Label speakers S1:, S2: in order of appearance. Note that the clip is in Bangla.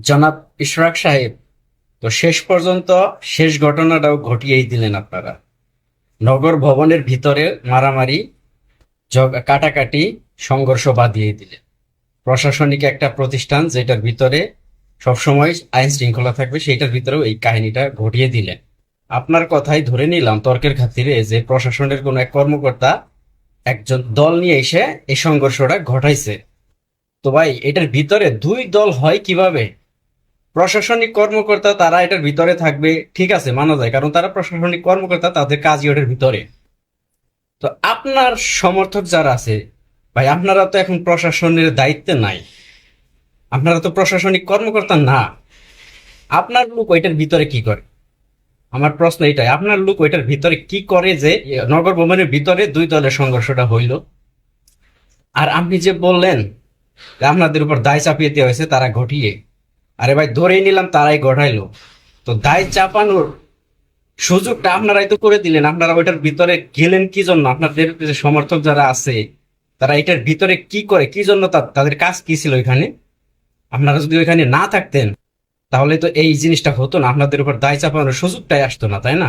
S1: জনাব ইশরাক সাহেব, তো শেষ পর্যন্ত শেষ ঘটনাটাও ঘটিয়েই দিলেন আপনারা। নগর ভবনের ভিতরে মারামারি, কাটাকাটি, সংঘর্ষ বাধিয়ে দিলেন। প্রশাসনিক একটা প্রতিষ্ঠান যেটার ভিতরে সবসময় আইন শৃঙ্খলা থাকবে, সেইটার ভিতরেও এই কাহিনীটা ঘটিয়ে দিলেন। আপনার কথাই ধরে নিলাম তর্কের খাতিরে যে প্রশাসনের কোনো এক কর্মকর্তা একজন দল নিয়ে এসে এই সংঘর্ষটা ঘটাইছে। তো ভাই, এটার ভিতরে দুই দল হয় কিভাবে? প্রশাসনিক কর্মকর্তা তারা এটার ভিতরে থাকবে, ঠিক আছে, মানা যায়, কারণ তারা প্রশাসনিক কর্মকর্তা, তাদের কাজই ওটার ভিতরে। তো আপনার সমর্থক যারা আছে, ভাই আপনারা তো এখন প্রশাসনের দায়িত্বে নাই, আপনারা তো প্রশাসনিক কর্মকর্তা না। আপনার লোক ওইটার ভিতরে কি করে? আমার প্রশ্ন এটাই, আপনার লোক ওইটার ভিতরে কি করে যে নগর ভবনের ভিতরে দুই দলের সংঘর্ষটা হইল? আর আপনি যে বললেন যে আপনাদের উপর দায় চাপিয়ে দেওয়া হয়েছে তারা ঘটিয়ে, আরে ভাই ধরেই নিলাম তারাই ঘটাইলো, তো দায় চাপানোর সুযোগটা আপনারাই তো করে দিলেন। আপনারা ওইটার ভিতরে গেলেন কি জন্য? আপনাদের যে সমর্থক যারা আছে তারা এটার ভিতরে কি করে, কি জন্য, তাদের কাজ কি ছিল এখানে? আপনারা যদি ওইখানে না থাকতেন তাহলে তো এই জিনিসটা হতো না, আপনাদের উপর দায় চাপানোর সুযোগটাই আসতো না, তাই না?